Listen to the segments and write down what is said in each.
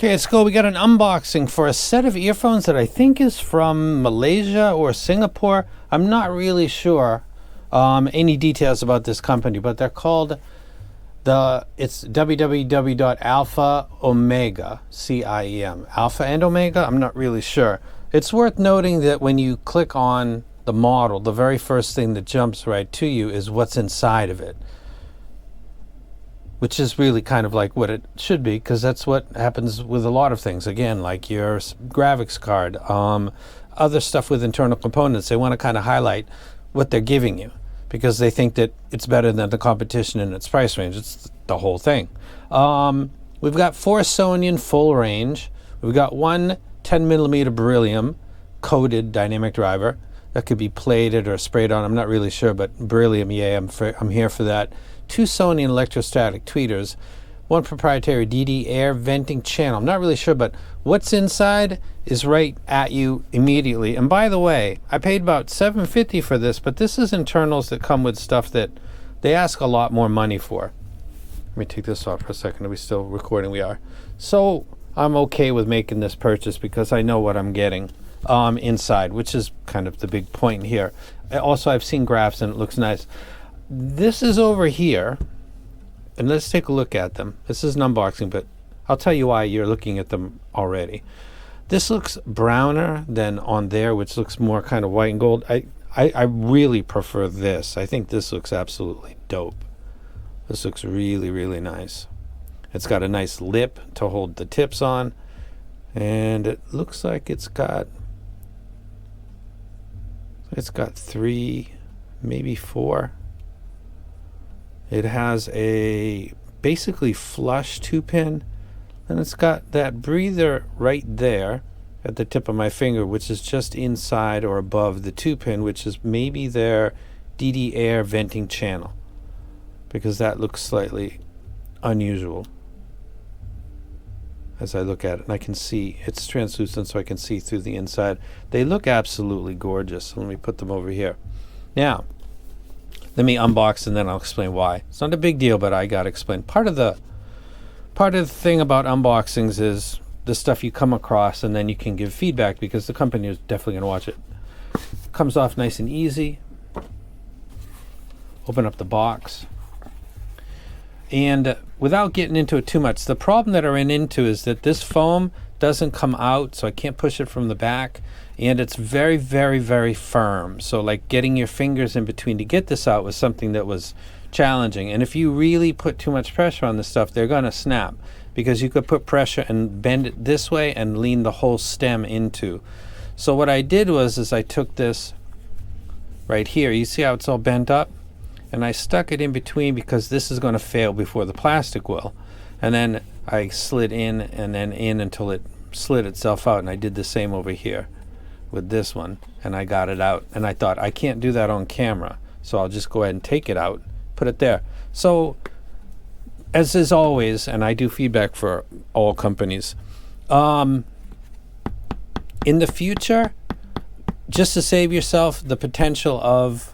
Okay, let's go. We got an unboxing for a set of earphones that I think is from Malaysia or Singapore. I'm not really sure any details about this company, but they're called it's www.alpha omega, CIEM. Alpha and Omega? I'm not really sure. It's worth noting that when you click on the model, the very first thing that jumps right to you is what's inside of it, which is really kind of like what it should be, because that's what happens with a lot of things. Again, like your graphics card, other stuff with internal components, they want to kind of highlight what they're giving you because they think that it's better than the competition in its price range. It's the whole thing. We've got 4 Sony full range. We've got one 10mm beryllium coated dynamic driver that could be plated or sprayed on. I'm not really sure, but beryllium, yeah, I'm here for that. 2 Sony electrostatic tweeters, 1 proprietary DD air venting channel. I'm not really sure, but what's inside is right at you immediately. And by the way, I paid about $7.50 for this, but this is internals that come with stuff that they ask a lot more money for. Let me take this off for a second. Are we still recording? We are. So I'm okay with making this purchase because I know what I'm getting inside, which is kind of the big point here. Also, I've seen graphs and it looks nice. This is over here, and let's take a look at them. This is an unboxing, but I'll tell you why you're looking at them already. This looks browner than on there, which looks more kind of white and gold. I really prefer this. I think this looks absolutely dope. This looks really, really nice. It's got a nice lip to hold the tips on, and it looks like it's got 3, maybe 4. It has a basically flush 2-pin, and it's got that breather right there at the tip of my finger, which is just inside or above the 2-pin, which is maybe their DD air venting channel, because that looks slightly unusual as I look at it. And I can see it's translucent, so I can see through the inside. They look absolutely gorgeous. Let me put them over here. Now, let me unbox and then I'll explain why. It's not a big deal, but I gotta explain. Part of the thing about unboxings is the stuff you come across, and then you can give feedback because the company is definitely gonna watch it. Comes off nice and easy. Open up the box. And without getting into it too much, the problem that I ran into is that this foam doesn't come out, so I can't push it from the back, and it's very, very, very firm. So like getting your fingers in between to get this out was something that was challenging. And if you really put too much pressure on this stuff, they're gonna snap, because you could put pressure and bend it this way and lean the whole stem into. So what I did was I took this right here, you see how it's all bent up? And I stuck it in between because this is going to fail before the plastic will. And then I slid in and then in until it slid itself out. And I did the same over here with this one, and I got it out. And I thought, I can't do that on camera, so I'll just go ahead and take it out, put it there. So as is always, and I do feedback for all companies, in the future, just to save yourself the potential of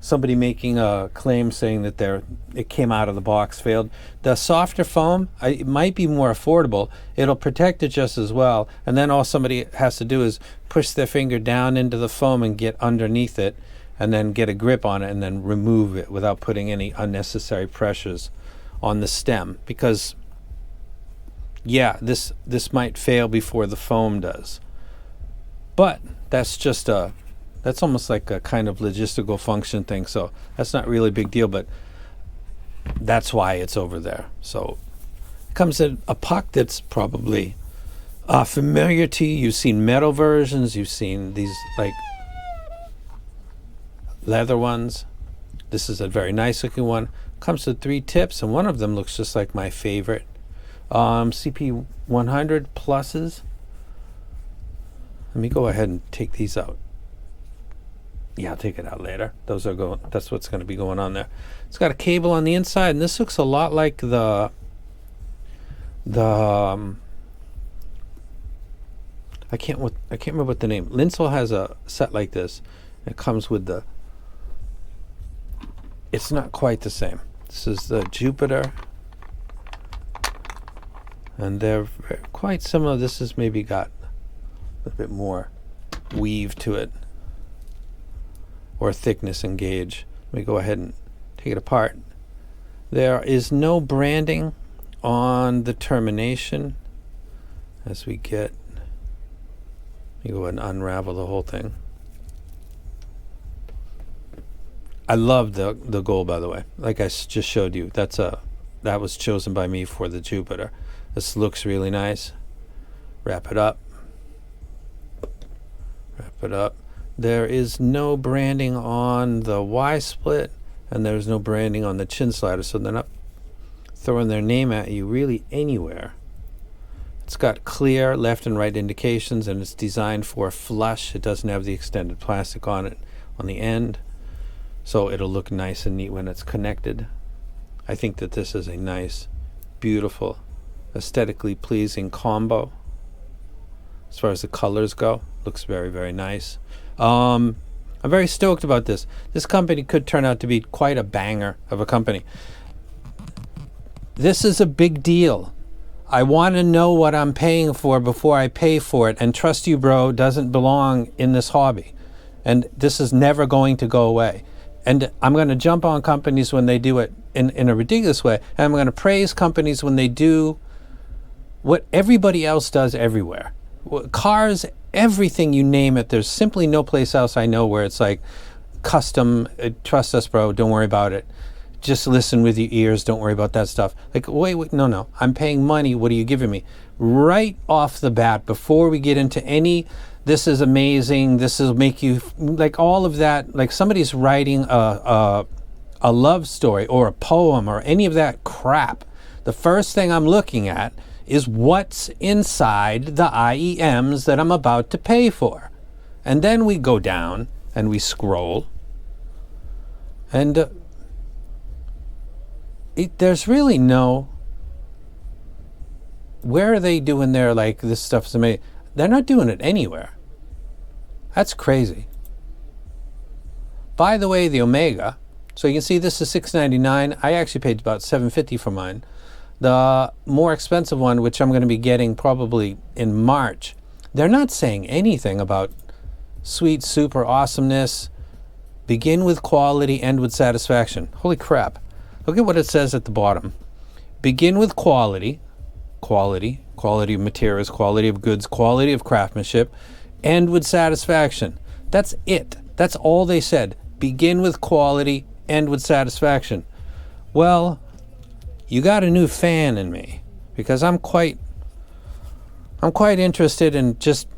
somebody making a claim saying that it came out of the box failed, the softer foam, it might be more affordable. It'll protect it just as well, and then all somebody has to do is push their finger down into the foam and get underneath it, and then get a grip on it and then remove it without putting any unnecessary pressures on the stem. Because yeah, this might fail before the foam does, but that's just that's almost like a kind of logistical function thing, so that's not really a big deal, but that's why it's over there. So it comes in a puck that's probably familiar to you. You've seen metal versions, you've seen these like leather ones. This is a very nice looking one. Comes with 3 tips, and one of them looks just like my favorite. CP100 pluses. Let me go ahead and take these out. Yeah, I'll take it out later. Those are going. That's what's going to be going on there. It's got a cable on the inside, and this looks a lot like the I can't remember what the name. Linsel has a set like this. It comes with the. It's not quite the same. This is the Jupiter. And they're quite similar. This has maybe got a bit more weave to it, or thickness and gauge. Let me go ahead and take it apart. There is no branding on the termination. As we get, let me go ahead and unravel the whole thing. I love the gold, by the way. Like I just showed you, that was chosen by me for the Jupiter. This looks really nice. Wrap it up. Wrap it up. There is no branding on the Y-split, and there's no branding on the chin slider, so they're not throwing their name at you really anywhere. It's got clear left and right indications, and it's designed for flush. It doesn't have the extended plastic on it on the end, so it'll look nice and neat when it's connected. I think that this is a nice, beautiful, aesthetically pleasing combo. As far as the colors go, looks very, very nice. I'm very stoked about this. This company could turn out to be quite a banger of a company. This is a big deal. I want to know what I'm paying for before I pay for it, and trust you, bro, doesn't belong in this hobby. And this is never going to go away. And I'm going to jump on companies when they do it in a ridiculous way, and I'm going to praise companies when they do what everybody else does everywhere. Cars, everything, you name it, there's simply no place else I know where it's like custom, trust us, bro, don't worry about it. Just listen with your ears, don't worry about that stuff. Like, wait, no, I'm paying money, what are you giving me? Right off the bat, before we get into any, this is amazing, this will make you, like all of that, like somebody's writing a love story or a poem or any of that crap, the first thing I'm looking at is what's inside the IEMs that I'm about to pay for. And then we go down and we scroll, and there's really no, where are they doing their, like, this stuff's amazing? They're not doing it anywhere. That's crazy. By the way, the Omega, so you can see this is $699. I actually paid about $750 for mine. The more expensive one, which I'm going to be getting probably in March, they're not saying anything about sweet, super awesomeness. Begin with quality, end with satisfaction. Holy crap. Look at what it says at the bottom. Begin with quality of materials, quality of goods, quality of craftsmanship, end with satisfaction. That's it. That's all they said. Begin with quality, end with satisfaction. Well, you got a new fan in me, because I'm quite interested in just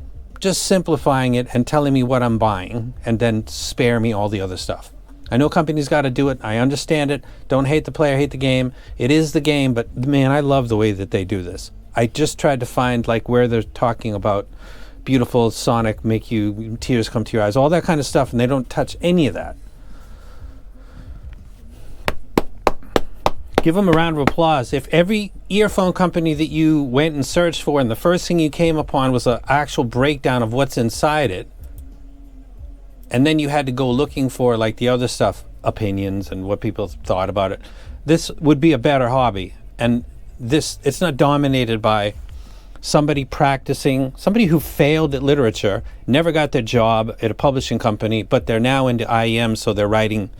simplifying it and telling me what I'm buying, and then spare me all the other stuff. I know companies got to do it. I understand it. Don't hate the player, hate the game. It is the game, but man, I love the way that they do this. I just tried to find like where they're talking about beautiful sonic, make you tears come to your eyes, all that kind of stuff, and they don't touch any of that. Give them a round of applause. If every earphone company that you went and searched for and the first thing you came upon was an actual breakdown of what's inside it, and then you had to go looking for like the other stuff, opinions and what people thought about it, this would be a better hobby. And this, it's not dominated by somebody practicing, somebody who failed at literature, never got their job at a publishing company, but they're now into IEM, so they're writing.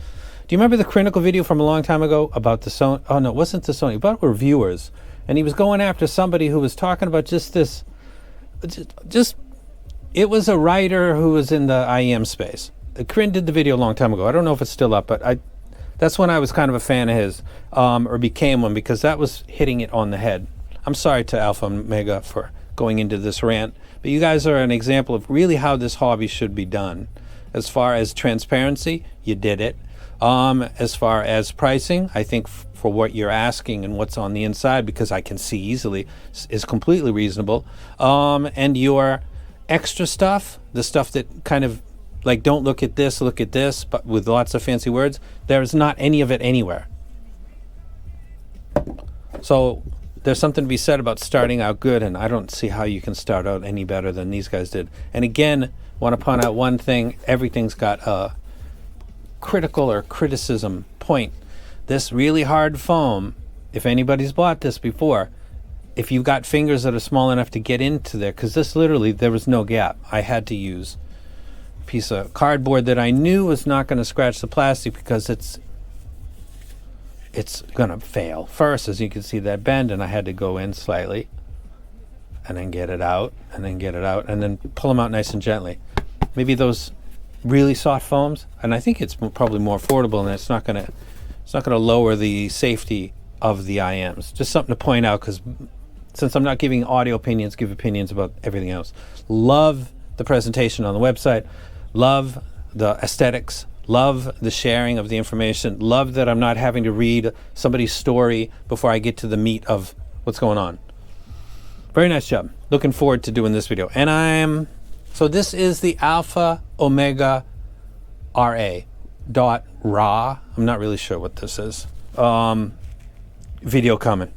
Do you remember the Critical video from a long time ago about the Sony? Oh no, it wasn't the Sony, about reviewers. And he was going after somebody who was talking about just this, it was a writer who was in the IEM space. Corinne did the video a long time ago. I don't know if it's still up, but that's when I was kind of a fan of his, or became one, because that was hitting it on the head. I'm sorry to Alpha and Omega for going into this rant, but you guys are an example of really how this hobby should be done. As far as transparency, you did it. As far as pricing, I think for what you're asking and what's on the inside, because I can see easily, is completely reasonable. And your extra stuff, the stuff that kind of like, don't look at this, but with lots of fancy words, there's not any of it anywhere. So there's something to be said about starting out good, and I don't see how you can start out any better than these guys did. And again, want to point out one thing, everything's got a critical or criticism point. This really hard foam, if anybody's bought this before, if you've got fingers that are small enough to get into there, because this literally, there was no gap. I had to use a piece of cardboard that I knew was not going to scratch the plastic because it's going to fail first. As you can see that bend, and I had to go in slightly and then get it out and then get it out and then pull them out nice and gently. Maybe those really soft foams, and I think it's probably more affordable, and it's not going to lower the safety of the IMs. Just something to point out, because since I'm not giving audio opinions, give opinions about everything else. Love the presentation on the website. Love the aesthetics. Love the sharing of the information. Love that I'm not having to read somebody's story before I get to the meat of what's going on. Very nice job. Looking forward to doing this video. And so this is the Alpha Omega RA.RA. I'm not really sure what this is. Video coming.